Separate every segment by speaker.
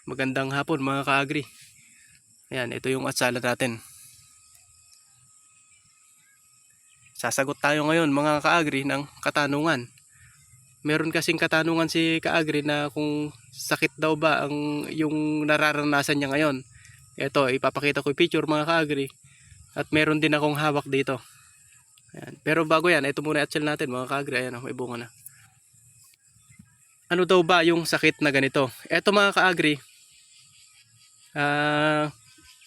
Speaker 1: Magandang hapon mga ka-agri. Ayan, ito yung atsala natin. Sasagot tayo ngayon mga ka-agri ng katanungan. Meron kasing katanungan si ka-agri na kung sakit daw ba yung nararanasan niya ngayon. Ito, ipapakita ko yung picture mga ka-agri. At meron din akong hawak dito. Ayan. Pero bago yan, ito muna atsal natin mga ka-agri. Ayan, may bunga na. Ano daw ba yung sakit na ganito? Ito mga ka-agri,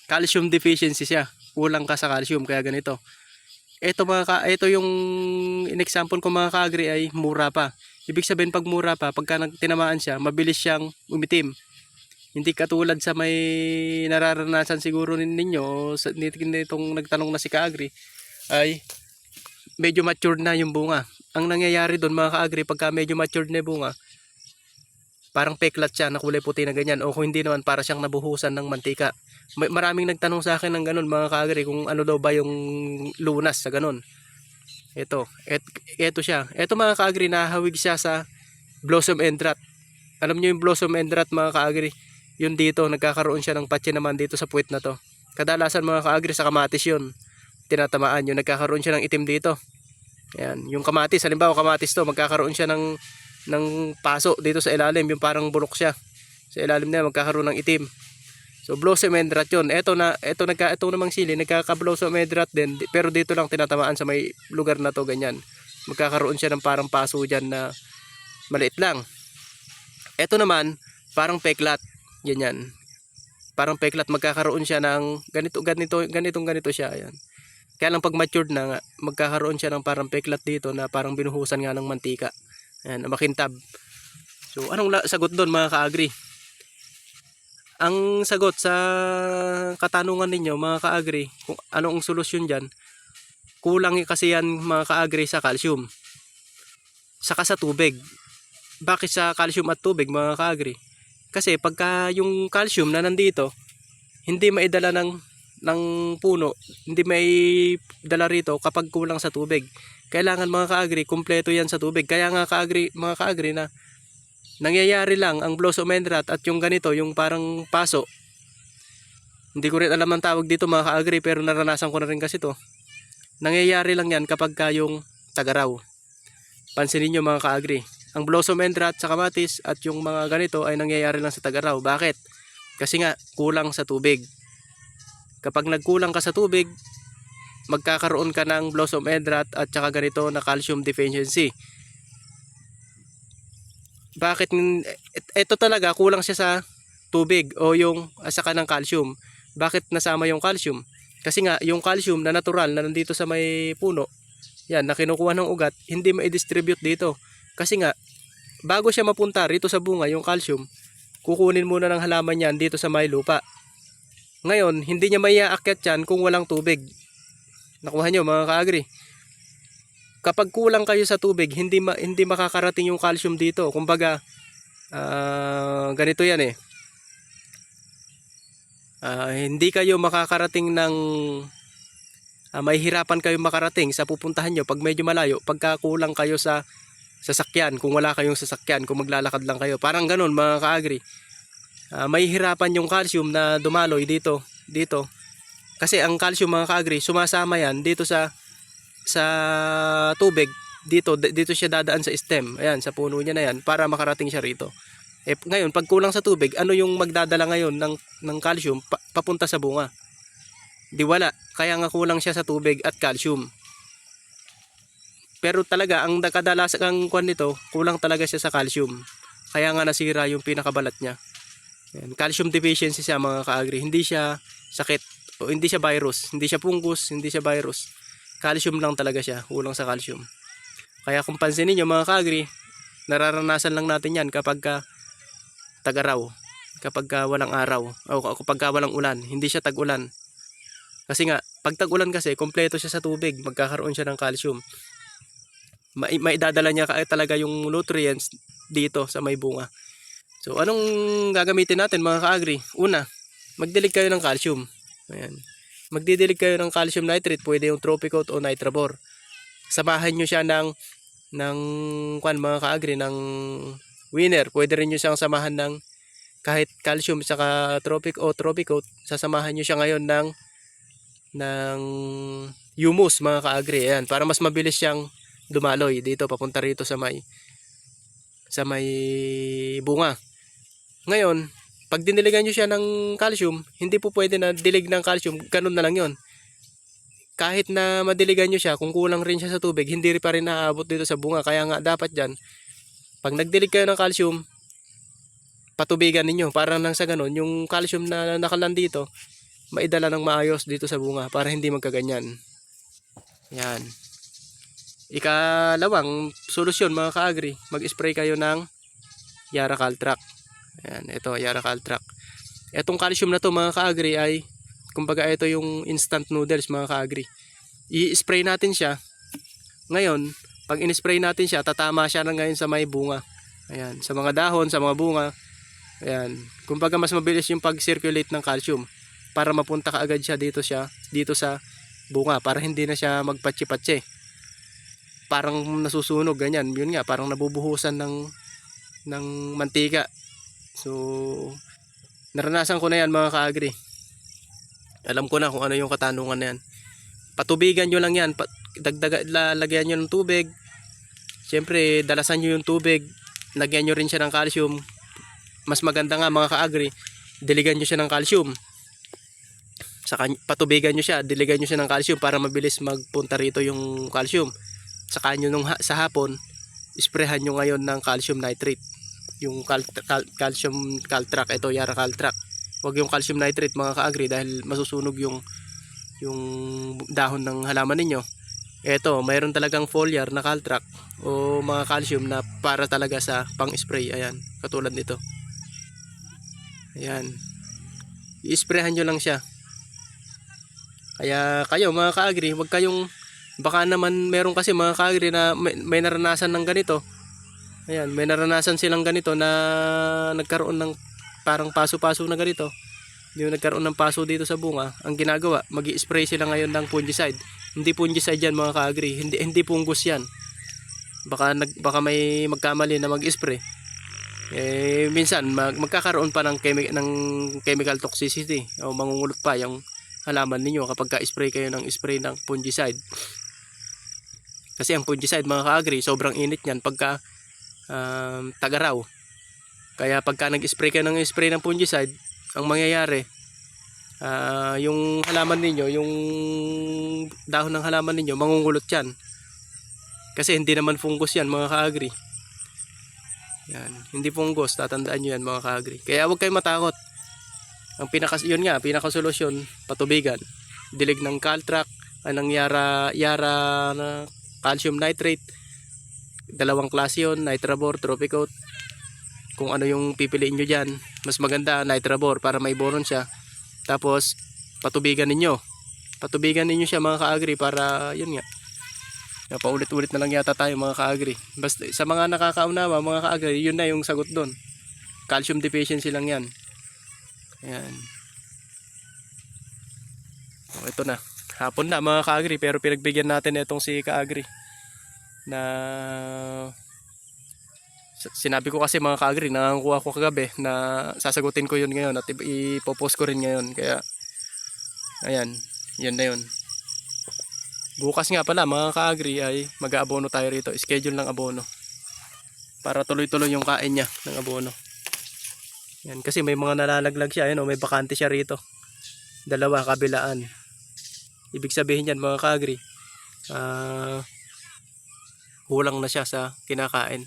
Speaker 1: calcium deficiency siya. Kulang ka sa calcium kaya ganito. Ito yung in-example ko mga ka-agri ay mura pa. Ibig sabihin pag mura pa, pagka tinamaan siya, mabilis siyang umitim. Hindi katulad sa may nararanasan siguro ninyo o sa nitong nagtanong na si ka-agri ay medyo matured na yung bunga. Ang nangyayari doon mga ka-agri pagka medyo matured na yung bunga, parang peklat siya na kulay puti na ganyan, o kung hindi naman para siyang nabuhusan ng mantika. Maraming nagtanong sa akin ng ganun mga ka-agri kung ano daw ba yung lunas sa ganun. Ito siya. Ito mga ka-agri, nahawig siya sa blossom end rot. Alam niyo yung blossom end rot mga ka-agri? Yun dito, nagkakaroon siya ng patsi naman dito sa puwit na to. Kadalasan mga ka-agri sa kamatis yun. Tinatamaan yun, nagkakaroon siya ng itim dito. Ayan, yung kamatis, halimbawa kamatis to, magkakaroon siya ng paso dito sa ilalim, yung parang bulok siya. Sa ilalim na magkakaroon ng itim. So blossom end rot yun. Ito namang sili, nagkaka-blossom end rot din, pero dito lang tinatamaan sa may lugar na to, ganyan. Magkakaroon siya ng parang paso dyan na maliit lang. Ito naman, parang peklat, ganyan. Parang peklat, magkakaroon siya ng ganito siya, ayan. Kaya lang pag matured na nga, magkakaroon siya ng parang peklat dito na parang binuhusan nga ng mantika. Ayan, makintab. So anong sagot doon mga ka-agri? Ang sagot sa katanungan ninyo mga ka-agri, kung anong solusyon dyan, kulang kasi yan mga ka-agri sa calcium. Saka sa tubig. Bakit sa calcium at tubig mga ka-agri? Kasi pagka yung calcium na nandito, hindi maidala ng puno, hindi may dala rito kapag kulang sa tubig. Kailangan mga ka-agri, kumpleto yan sa tubig. Kaya nga mga ka-agri na nangyayari lang ang blossom end rot at yung ganito, yung parang paso. Hindi ko rin alam ang tawag dito mga ka-agri, pero naranasan ko na rin kasi to. Nangyayari lang yan kapag yung tagaraw. Pansinin nyo mga ka-agri, ang blossom end rot sa kamatis at yung mga ganito ay nangyayari lang sa tagaraw. Bakit? Kasi nga kulang sa tubig. Kapag nagkulang ka sa tubig, magkakaroon ka ng blossom end rot at saka ganito na calcium deficiency. Bakit? Ito talaga kulang siya sa tubig o yung saka ng calcium. Bakit nasama yung calcium? Kasi nga yung calcium na natural na nandito sa may puno, yan, na kinukuha ng ugat, hindi ma-distribute dito. Kasi nga bago siya mapunta rito sa bunga, yung calcium, kukunin muna ng halaman yan dito sa may lupa. Ngayon, hindi niya maiaakyat yan kung walang tubig. Nakuha nyo mga ka-agri. Kapag kulang kayo sa tubig, hindi makakarating yung calcium dito. Kumbaga, ganito yan eh. Hindi kayo makakarating ng may hirapan kayo makarating sa pupuntahan nyo pag medyo malayo, pagka kulang kayo sa sasakyan, kung wala kayong sasakyan, kung maglalakad lang kayo. Parang ganun mga ka-agri. May hirapan yung calcium na dumaloy dito. Kasi ang calcium mga ka-agri, sumasama yan dito sa tubig. Dito siya dadaan sa stem. Ayan, sa puno niya na yan para makarating siya rito. Ngayon, pag kulang sa tubig, ano yung magdadala ngayon ng calcium papunta sa bunga? Di wala. Kaya nga kulang siya sa tubig at calcium. Pero talaga, ang kadalasang kwan nito, kulang talaga siya sa calcium. Kaya nga nasira yung pinakabalat niya. Ayan, calcium deficiency siya mga ka-agri. Hindi siya sakit. O hindi siya virus, hindi siya fungus, hindi siya virus. Calcium lang talaga siya, kulang sa calcium. Kaya kung pansinin niyo mga ka-agri, nararanasan lang natin yan kapag tagaraw, kapag walang araw, o kapag walang ulan, hindi siya tag-ulan. Kasi nga, pag tag-ulan kasi, kompleto siya sa tubig, magkakaroon siya ng calcium. Maidadala niya talaga yung nutrients dito sa may bunga. So, anong gagamitin natin mga ka-agri? Una, magdilig kayo ng calcium. Ayan. Magdidilig kayo ng calcium nitrate, pwede yung Tropicot o Nitrabor. Samahan nyo siya ng mga ka-agri, ng winner. Pwede rin nyo siyang samahan ng kahit calcium saka Tropic Oat, sasamahan nyo siya ngayon ng humus mga ka-agri. Ayan, para mas mabilis siyang dumaloy dito papunta rito sa may bunga. Ngayon, pag diniligan nyo siya ng calcium, hindi po pwede na dilig ng calcium, ganun na lang yon. Kahit na madiligan nyo siya, kung kulang rin siya sa tubig, hindi pa rin naaabot dito sa bunga. Kaya nga dapat dyan, pag nagdilig kayo ng calcium, patubigan ninyo. Para nang sa ganun, yung calcium na nakalan dito, maidala ng maayos dito sa bunga para hindi magkaganyan. Yan. Ikalawang solusyon mga ka-agri, mag-spray kayo ng Yara Caltrac. Ayan, ito Yara Caltrac. Etong calcium na to mga ka-agri ay, kumbaga ito yung instant noodles mga ka-agri. I-spray natin siya. Ngayon, pag in-spray natin siya, tatama siya na ngayon sa may bunga. Ayan, sa mga dahon, sa mga bunga. Ayan, kumbaga mas mabilis yung pag-circulate ng calcium para mapunta kaagad siya dito sa bunga, para hindi na siya magpatsi-patsi. Parang nasusunog ganyan. Yun nga, parang nabubuhusan ng mantika. So, naranasan ko na yan mga ka-agri. Alam ko na kung ano yung katanungan na yan. Patubigan nyo lang yan. Lagyan nyo ng tubig. Siyempre, dalasan nyo yung tubig. Lagyan nyo rin siya ng calcium. Mas maganda nga mga ka-agri, diligan nyo siya ng calcium. Saka patubigan nyo siya, diligan nyo siya ng calcium para mabilis magpunta rito yung calcium. Saka nyo sa hapon, isprehan nyo ngayon ng calcium nitrate. Yung calcium Caltrac, ito Yara Caltrac. Huwag yung calcium nitrate mga ka-agri dahil masusunog yung dahon ng halaman ninyo. Ito, mayroon talagang foliar na Caltrac o mga calcium na para talaga sa pang-spray. Ayan, katulad nito. Ayan. I-sprayhan nyo lang siya. Kaya kayo mga ka-agri, huwag kayong, baka naman meron kasi mga ka-agri na may naranasan ng ganito. Ayan, may naranasan silang ganito na nagkaroon ng parang paso-paso na ganito. Yung nagkaroon ng paso dito sa bunga. Ang ginagawa, mag-i-spray sila ngayon ng fungicide. Hindi fungicide yan mga ka-agri, hindi fungus yan. Baka may magkamali na mag-spray. Minsan magkakaroon pa ng chemical toxicity o mangungulot pa yung halaman ninyo kapag ka-spray kayo ng fungicide. Kasi ang fungicide mga ka-agri, sobrang init niyan pagka tag-araw. Kaya pagka nag-spray kayo ng fungicide, ang mangyayari, yung halaman ninyo, yung dahon ng halaman ninyo, mangungulot yan. Kasi hindi naman fungus yan mga ka-agri. Yan, hindi fungus, tatandaan nyo yan mga ka-agri. Kaya huwag kayong matakot. Pinakasolusyon, patubigan. Dilig ng Caltrac, ng Yara na calcium nitrate. Dalawang klase yun, Nitrabor, Tropic Oat. Kung ano yung pipiliin nyo dyan, mas maganda Nitrabor para may boron siya. Tapos patubigan ninyo siya mga ka-agri para yun nga, paulit-ulit na lang yata tayo mga ka-agri. Basta sa mga nakakaunawa mga ka-agri, yun na yung sagot doon. Calcium deficiency lang yan. Ayan. Ito na, hapon na mga ka-agri, pero pinagbigyan natin itong si ka-agri na sinabi ko kasi mga ka-agri, nangangakuha ko kagabi na sasagutin ko yun ngayon at ipopost ko rin ngayon. Kaya ayan, yun na yun. Bukas nga pala mga ka-agri ay mag-aabono tayo rito. Schedule ng abono para tuloy-tuloy yung kain niya ng abono. Yan, kasi may mga nalalaglag siya. Ayan, may bakante siya rito. Dalawa kabilaan. Ibig sabihin yan mga ka-agri, kulang na siya sa kinakain.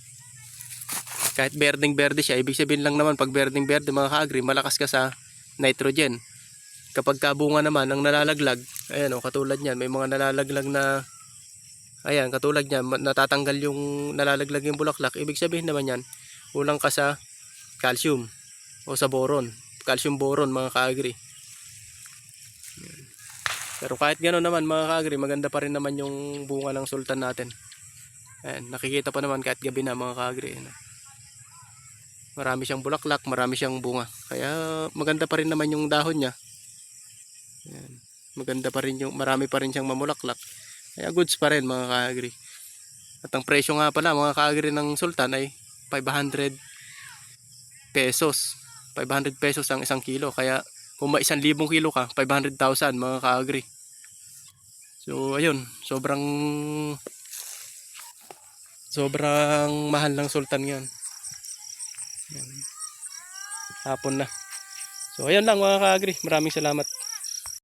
Speaker 1: Kahit berdeng-berde siya, ibig sabihin lang naman pag berdeng-berde mga ka-agri, malakas ka sa nitrogen. Kapag kabunga naman ang nalalaglag, ayan o, katulad niyan, may mga nalalaglag na, ayan, katulad niyan, natatanggal yung nalalaglag yung bulaklak. Ibig sabihin naman yan, kulang ka sa calcium o sa boron, calcium boron mga ka-agri. Pero kahit gano'n naman mga ka-agri, maganda pa rin naman yung bunga ng sultan natin. Ayan, nakikita pa naman kahit gabi na mga ka-agri. Marami siyang bulaklak, marami siyang bunga. Kaya maganda pa rin naman yung dahon niya. Ayan, maganda pa rin yung, marami pa rin siyang mamulaklak. Kaya goods pa rin mga ka-agri. At ang presyo nga pala mga ka-agri ng sultan ay 500 pesos. 500 pesos ang 1 kilo. Kaya kung may 1,000 kilo ka, 500,000 mga ka-agri. So ayun, sobrang mahal ng sultan ngayon. Yan. Hapon na. So ayan lang mga ka-agri. Maraming salamat.